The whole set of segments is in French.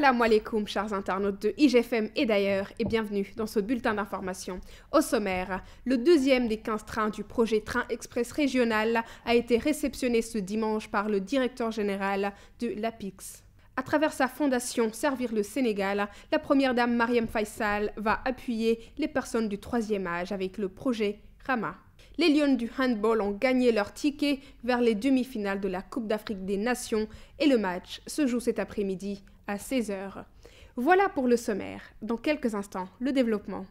Salam alaikum, chers internautes de IGFM et d'ailleurs, et bienvenue dans ce bulletin d'information. Au sommaire, le deuxième des 15 trains du projet Train Express régional a été réceptionné ce dimanche par le directeur général de l'APIX. À travers sa fondation Servir le Sénégal, la première dame Marième Faye Sall va appuyer les personnes du troisième âge avec le projet Rama. Les Lions du handball ont gagné leur ticket vers les demi-finales de la Coupe d'Afrique des Nations et le match se joue cet après-midi à 16h. Voilà pour le sommaire. Dans quelques instants, le développement.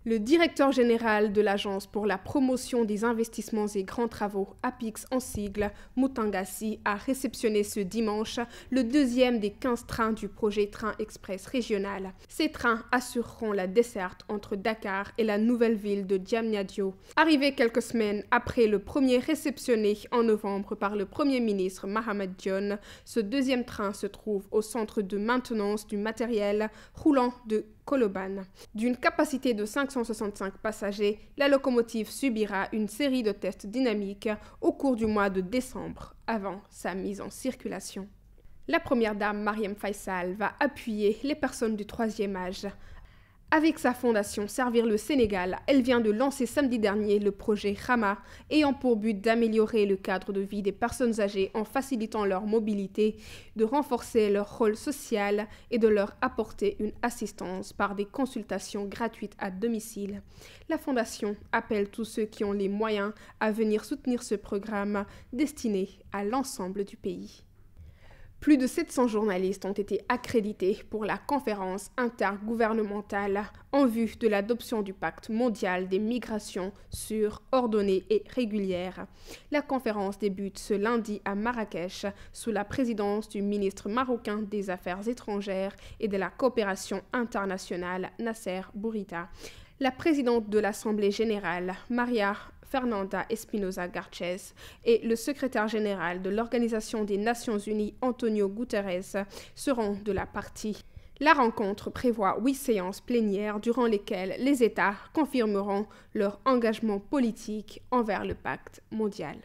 Le directeur général de l'Agence pour la promotion des investissements et grands travaux, APIX en sigle, Moutangassi, a réceptionné ce dimanche le deuxième des 15 trains du projet Train Express régional. Ces trains assureront la desserte entre Dakar et la nouvelle ville de Diamniadio. Arrivé quelques semaines après le premier réceptionné en novembre par le Premier ministre Mahamat Dionne, ce deuxième train se trouve au centre de maintenance du matériel roulant de Koloban. D'une capacité de 565 passagers, la locomotive subira une série de tests dynamiques au cours du mois de décembre, avant sa mise en circulation. La première dame Marième Faye Sall va appuyer les personnes du troisième âge. Avec sa fondation Servir le Sénégal, elle vient de lancer samedi dernier le projet Rama, ayant pour but d'améliorer le cadre de vie des personnes âgées en facilitant leur mobilité, de renforcer leur rôle social et de leur apporter une assistance par des consultations gratuites à domicile. La fondation appelle tous ceux qui ont les moyens à venir soutenir ce programme destiné à l'ensemble du pays. Plus de 700 journalistes ont été accrédités pour la conférence intergouvernementale en vue de l'adoption du pacte mondial des migrations sûres, ordonnées et régulières. La conférence débute ce lundi à Marrakech sous la présidence du ministre marocain des Affaires étrangères et de la coopération internationale, Nasser Bourita. La présidente de l'Assemblée générale, Maria Fernanda Espinosa Garcés, et le secrétaire général de l'Organisation des Nations Unies, Antonio Guterres, seront de la partie. La rencontre prévoit 8 séances plénières durant lesquelles les États confirmeront leur engagement politique envers le pacte mondial.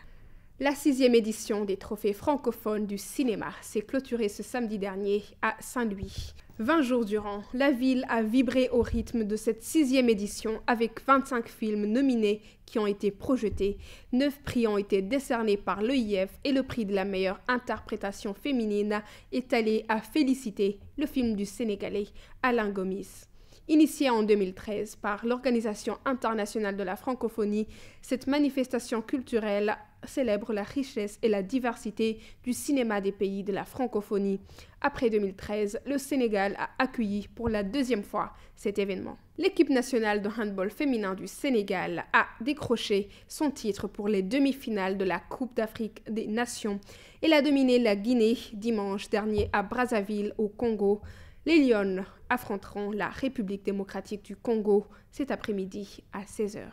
La 6e édition des trophées francophones du cinéma s'est clôturée ce samedi dernier à Saint-Louis. 20 jours durant, la ville a vibré au rythme de cette 6e édition avec 25 films nominés qui ont été projetés. 9 prix ont été décernés par l'EIF et le prix de la meilleure interprétation féminine est allé à féliciter le film du Sénégalais Alain Gomis. Initiée en 2013 par l'Organisation internationale de la francophonie, cette manifestation culturelle célèbre la richesse et la diversité du cinéma des pays de la francophonie. Après 2013, le Sénégal a accueilli pour la 2e fois cet événement. L'équipe nationale de handball féminin du Sénégal a décroché son titre pour les demi-finales de la Coupe d'Afrique des Nations. Elle a dominé la Guinée dimanche dernier à Brazzaville au Congo. Les Lions affronteront la République démocratique du Congo cet après-midi à 16h.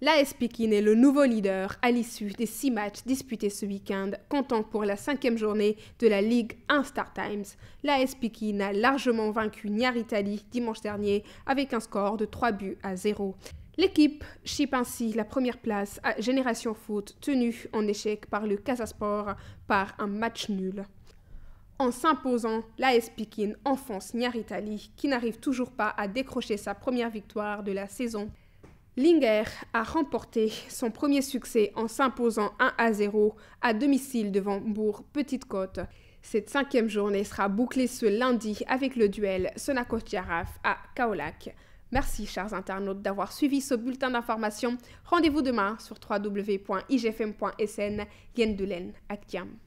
L'AS Pikine est le nouveau leader à l'issue des 6 matchs disputés ce week-end, comptant pour la 5e journée de la Ligue 1 Star Times. L'AS Pikine a largement vaincu Niary Tally dimanche dernier avec un score de 3-0. L'équipe chipe ainsi la première place à Génération Foot, tenue en échec par le Casa Sport par un match nul. En s'imposant, l'AS Pikine enfonce Niary Tally, qui n'arrive toujours pas à décrocher sa première victoire de la saison. Linger a remporté son premier succès en s'imposant 1-0 à domicile devant Bourg-Petite-Côte. Cette 5e journée sera bouclée ce lundi avec le duel Sonacos-Jaraaf à Kaolack. Merci chers internautes d'avoir suivi ce bulletin d'information. Rendez-vous demain sur www.igfm.sn. Yen Dulen ak jàmm.